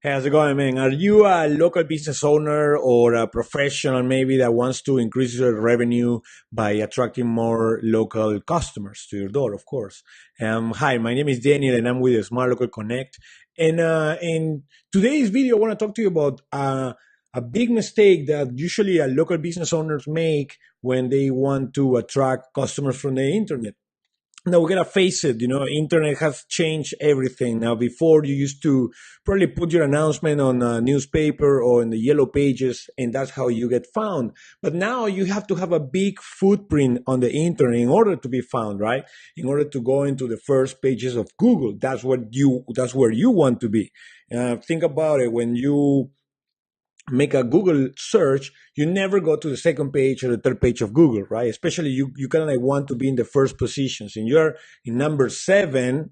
Hey, how's it going, man? Are you a local business owner or a professional maybe that wants to increase your revenue by attracting more local customers to your door, of course? Hi, my name is Daniel and I'm with Smart Local Connect. And in today's video, I want to talk to you about a big mistake that usually local business owners make when they want to attract customers from the internet. Now we gotta face it, internet has changed everything. Now before you used to probably put your announcement on a newspaper or in the yellow pages, and that's how you get found. But now you have to have a big footprint on the internet in order to be found, right? In order to go into the first pages of Google. That's where you want to be. Think about it when you make a Google search, you never go to the second page or the third page of Google, right? Especially you kind of like want to be in the first positions, and you're in number 7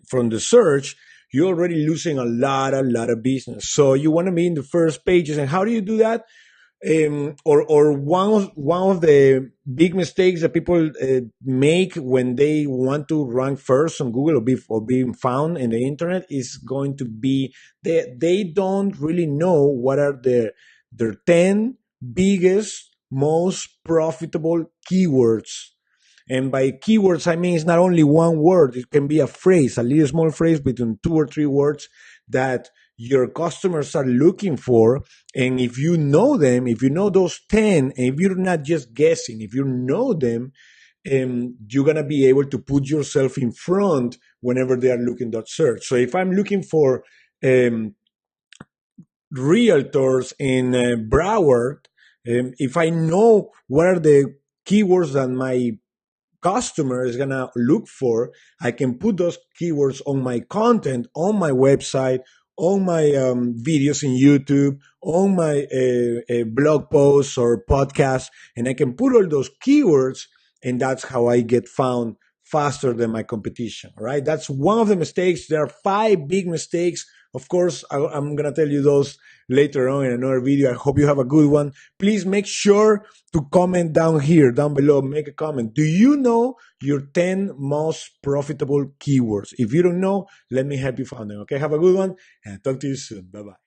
from the search. You're already losing a lot of business. So you want to be in the first pages, and how do you do that? Or one of the big mistakes that people make when they want to rank first on Google or being found in the internet is going to be they don't really know what are their 10 biggest most profitable keywords. And by keywords, I mean it's not only one word, it can be a phrase, a little small phrase between 2 or 3 words that your customers are looking for. And if you know them, if you know those 10, and if you're not just guessing, if you know them, you're going to be able to put yourself in front whenever they are looking that search. So if I'm looking for um, realtors in Broward, if I know what are the keywords that my customer is gonna look for, I can put those keywords on my content, on my website, on my videos in YouTube, on my blog posts or podcasts, and I can put all those keywords, and that's how I get found faster than my competition. Right? That's one of the mistakes. There are 5 big mistakes. Of course, I'm gonna tell you those later on in another video. I hope you have a good one. Please make sure to comment down here, down below. Make a comment. Do you know your 10 most profitable keywords? If you don't know, let me help you find them. Okay, have a good one and talk to you soon. Bye bye.